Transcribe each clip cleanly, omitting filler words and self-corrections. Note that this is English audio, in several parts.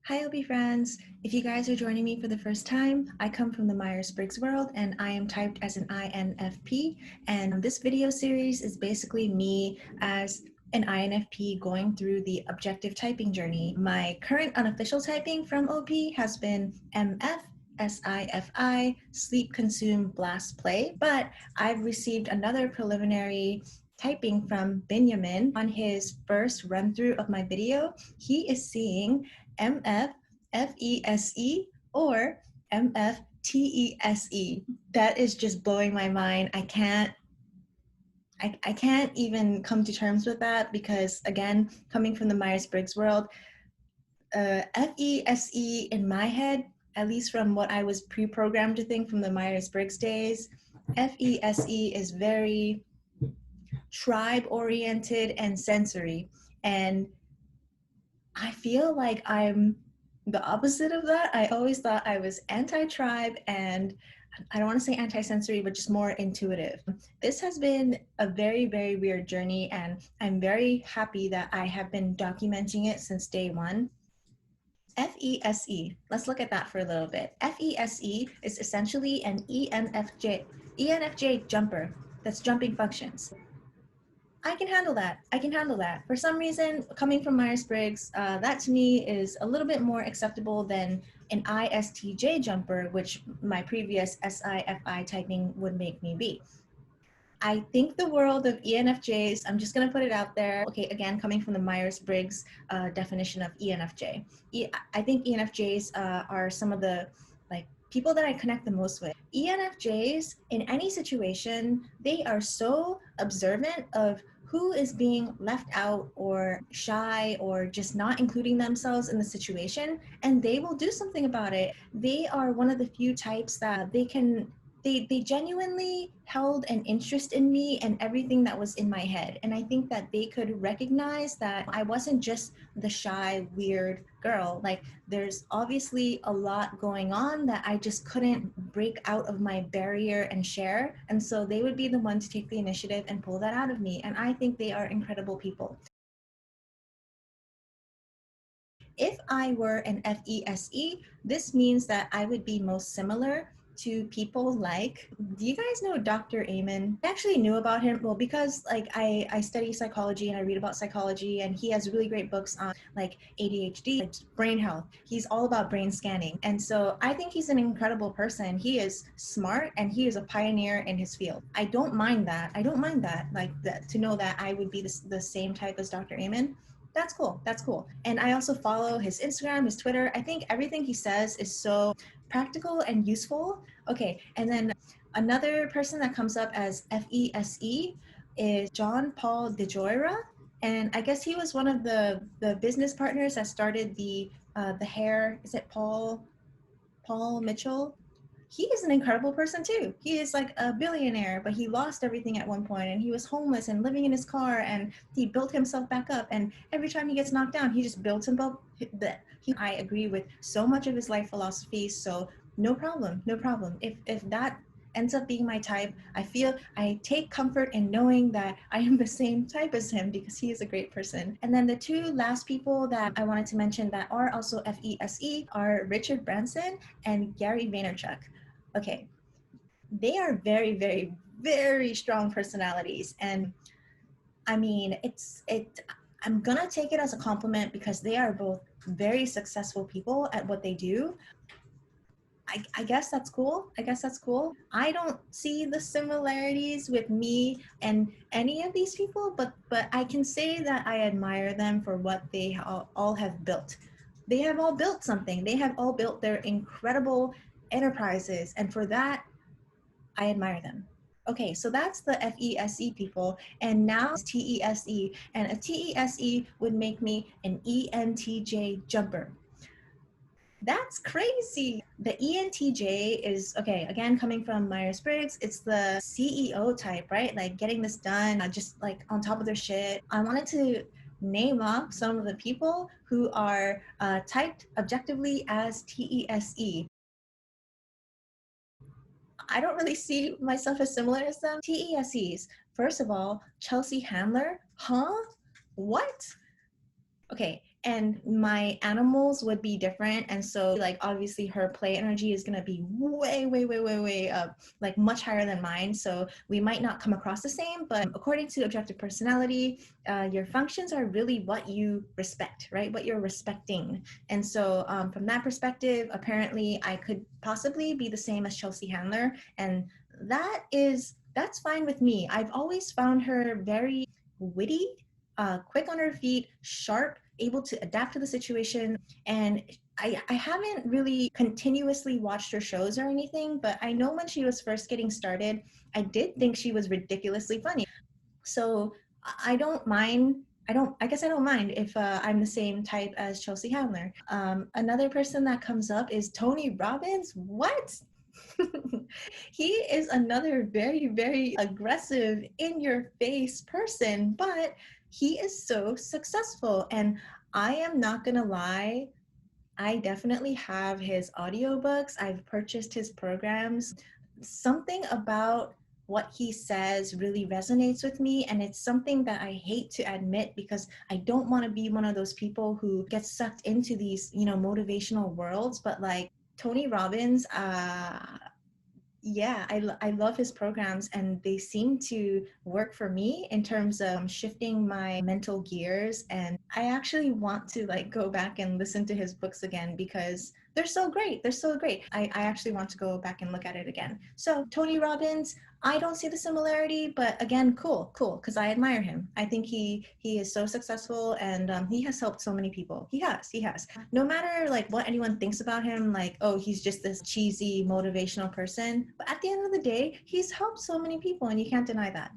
Hi, OB friends. If you guys are joining me for the first time, I come from the Myers-Briggs world and I am typed as an INFP. And this video series is basically me as an INFP going through the objective typing journey. My current unofficial typing from OP has been MF, SIFI, sleep, consume, blast, play. But I've received another preliminary typing from Benjamin on his first run through of my video. He is seeing MF, FeSe, or MF, TESE. That is just blowing my mind. I can't even come to terms with that because, again, coming from the Myers-Briggs world, FeSe in my head, at least from what I was pre-programmed to think from the Myers-Briggs days, FeSe is very tribe-oriented and sensory. And I feel like I'm the opposite of that. I always thought I was anti-tribe and I don't want to say anti-sensory, but just more intuitive. This has been a very, very weird journey, and I'm very happy that I have been documenting it since day one. FeSe, let's look at that for a little bit. FeSe is essentially an ENFJ jumper that's jumping functions. I can handle that. I can handle that. For some reason, coming from Myers-Briggs, that to me is a little bit more acceptable than an ISTJ jumper, which my previous SIFI typing would make me be. I think the world of ENFJs, I'm just going to put it out there. Okay, again, coming from the Myers-Briggs definition of ENFJ. I think ENFJs are some of the people that I connect the most with. ENFJs, in any situation, they are so observant of who is being left out or shy or just not including themselves in the situation, and they will do something about it. They are one of the few types that they genuinely held an interest in me and everything that was in my head. And I think that they could recognize that I wasn't just the shy, weird girl. Like, there's obviously a lot going on that I just couldn't break out of my barrier and share. And so they would be the one to take the initiative and pull that out of me. And I think they are incredible people. If I were an FeSe, this means that I would be most similar to people like, do you guys know Dr. Amen? I actually knew about him, well, because I study psychology and I read about psychology, and he has really great books on like ADHD, like brain health. He's all about brain scanning. And so I think he's an incredible person. He is smart and he is a pioneer in his field. I don't mind that. To know that I would be the same type as Dr. Amen. That's cool. That's cool. And I also follow his Instagram, his Twitter. I think everything he says is so practical and useful. Okay. And then another person that comes up as FeSe is John Paul DeJoyra. And I guess he was one of the business partners that started the hair. Is it Paul Mitchell? He is an incredible person too. He is like a billionaire, but he lost everything at one point and he was homeless and living in his car, and he built himself back up. And every time he gets knocked down, he just builds himself. I agree with so much of his life philosophy. So no problem, no problem. If that ends up being my type, I take comfort in knowing that I am the same type as him because he is a great person. And then the two last people that I wanted to mention that are also FeSe are Richard Branson and Gary Vaynerchuk. Okay, they are very, very, very strong personalities. And I mean, I'm gonna take it as a compliment because they are both very successful people at what they do. I guess that's cool. I guess that's cool. I don't see the similarities with me and any of these people, but I can say that I admire them for what they all have built. They have all built something. They have all built their incredible enterprises, and for that, I admire them. Okay, so that's the FeSe people, and now it's TESE, and a TESE would make me an ENTJ jumper. That's crazy. The ENTJ is, okay, again, coming from Myers-Briggs, it's the CEO type, right? Like getting this done, just like on top of their shit. I wanted to name off some of the people who are typed objectively as TESE. I don't really see myself as similar as them. TESEs, first of all, Chelsea Handler, huh? What? Okay, and my animals would be different. And so like obviously her play energy is going to be way up, like much higher than mine, so we might not come across the same. But according to objective personality, your functions are really what you respect, right? What you're respecting. And so from that perspective, apparently I could possibly be the same as Chelsea Handler, and that's fine with me. I've always found her very witty, quick on her feet, sharp, able to adapt to the situation. And I haven't really continuously watched her shows or anything, but I know when she was first getting started, I did think she was ridiculously funny. So I don't mind. I guess I don't mind if I'm the same type as Chelsea Handler. Another person that comes up is Tony Robbins. What? He is another very aggressive, in your face person, but he is so successful. And I am not gonna lie, I definitely have his audiobooks. I've purchased his programs. Something about what he says really resonates with me, and it's something that I hate to admit because I don't want to be one of those people who gets sucked into these, motivational worlds. But like Tony Robbins, yeah, I love his programs, and they seem to work for me in terms of shifting my mental gears. And I actually want to like go back and listen to his books again because they're so great. They're so great. I actually want to go back and look at it again. So Tony Robbins, I don't see the similarity, but again, cool, because I admire him. I think he is so successful, and he has helped so many people. He has. No matter like what anyone thinks about him, like, oh, he's just this cheesy motivational person, but at the end of the day, he's helped so many people, and you can't deny that.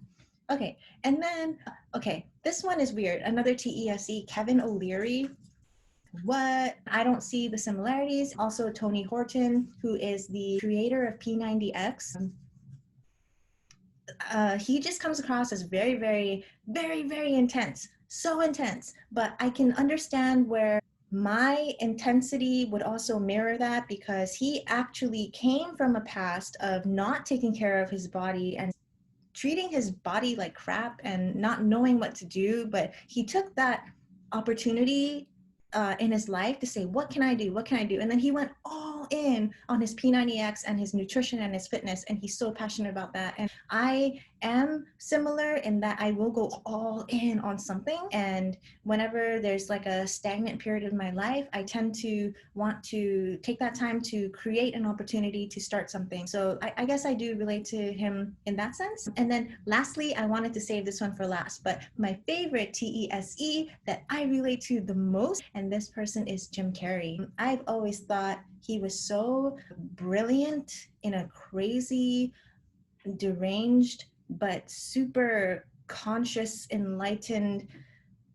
Okay, and then okay, this one is weird. Another TESC, Kevin O'Leary. What? I don't see the similarities. Also, Tony Horton, who is the creator of P90X. He just comes across as very intense, so intense. But I can understand where my intensity would also mirror that, because he actually came from a past of not taking care of his body and treating his body like crap and not knowing what to do. But he took that opportunity in his life to say, what can I do? What can I do? And then he went all in on his P90X and his nutrition and his fitness. And he's so passionate about that. And I am similar in that I will go all in on something. And whenever there's like a stagnant period of my life, I tend to want to take that time to create an opportunity to start something. So I guess I do relate to him in that sense. And then lastly, I wanted to save this one for last, but my favorite TESE that I relate to the most, and this person is Jim Carrey. I've always thought he was so brilliant in a crazy, deranged, but super conscious, enlightened,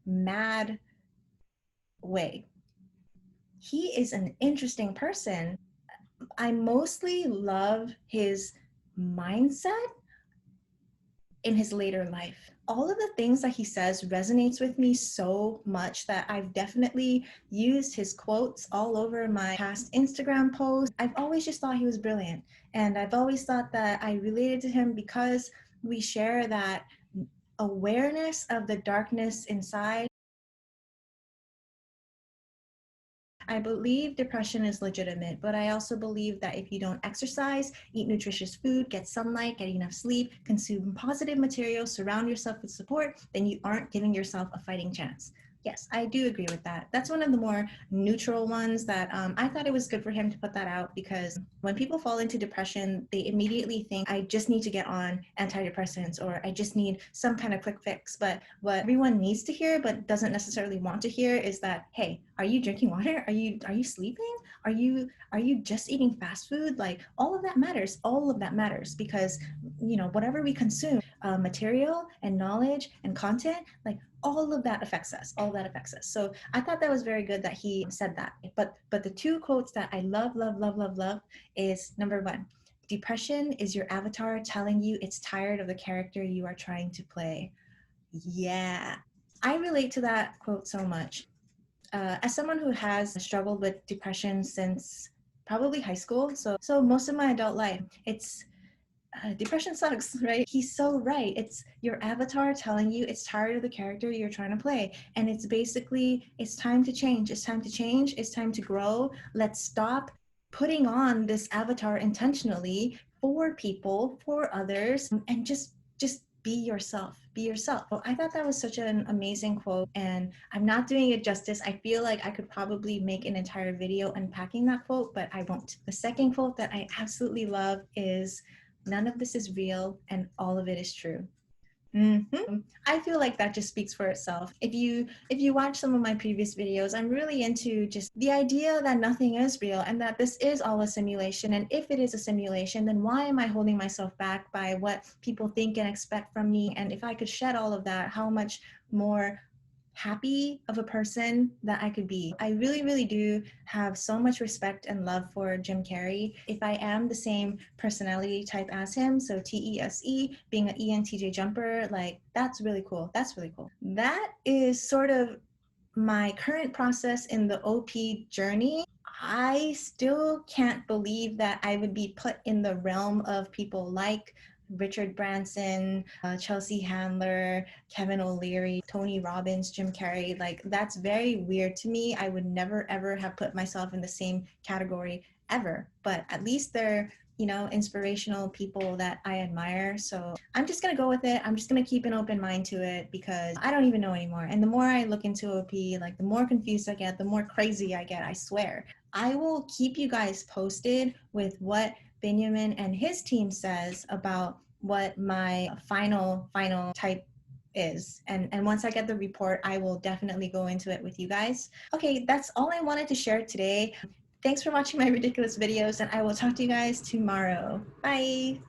mad way. He is an interesting person. I mostly love his mindset in his later life. All of the things that he says resonates with me so much that I've definitely used his quotes all over my past Instagram posts. I've always just thought he was brilliant, and I've always thought that I related to him because we share that awareness of the darkness inside. I believe depression is legitimate, but I also believe that if you don't exercise, eat nutritious food, get sunlight, get enough sleep, consume positive materials, surround yourself with support, then you aren't giving yourself a fighting chance. Yes, I do agree with that. That's one of the more neutral ones that I thought it was good for him to put that out, because when people fall into depression, they immediately think, I just need to get on antidepressants, or I just need some kind of quick fix. But what everyone needs to hear but doesn't necessarily want to hear is that, hey, are you drinking water? Are you sleeping? Are you just eating fast food? Like, all of that matters. All of that matters, because whatever we consume, material and knowledge and content, like, all of that affects us. All of that affects us. So I thought that was very good that he said that. But the two quotes that I love is, number one, depression is your avatar telling you it's tired of the character you are trying to play. Yeah, I relate to that quote so much. As someone who has struggled with depression since probably high school, so most of my adult life, it's depression sucks, right? He's so right. It's your avatar telling you it's tired of the character you're trying to play. And it's basically, it's time to change. It's time to change. It's time to grow. Let's stop putting on this avatar intentionally for people, for others, and just be yourself. Be yourself. Well, I thought that was such an amazing quote, and I'm not doing it justice. I feel like I could probably make an entire video unpacking that quote, but I won't. The second quote that I absolutely love is, none of this is real and all of it is true. I feel like that just speaks for itself. If you watch some of my previous videos, I'm really into just the idea that nothing is real and that this is all a simulation. And if it is a simulation, then why am I holding myself back by what people think and expect from me? And if I could shed all of that, how much more happy of a person that I could be. I really, really do have so much respect and love for Jim Carrey. If I am the same personality type as him, so TESE, being an ENTJ jumper, like that's really cool. That's really cool. That is sort of my current process in the OP journey. I still can't believe that I would be put in the realm of people like Richard Branson, Chelsea Handler, Kevin O'Leary, Tony Robbins, Jim Carrey. Like, that's very weird to me. I would never, ever have put myself in the same category ever. But at least they're, inspirational people that I admire. So I'm just going to go with it. I'm just going to keep an open mind to it because I don't even know anymore. And the more I look into OP, like the more confused I get, the more crazy I get, I swear. I will keep you guys posted with what Benjamin and his team says about what my final type is. And once I get the report, I will definitely go into it with you guys. Okay, that's all I wanted to share today. Thanks for watching my ridiculous videos, and I will talk to you guys tomorrow. Bye.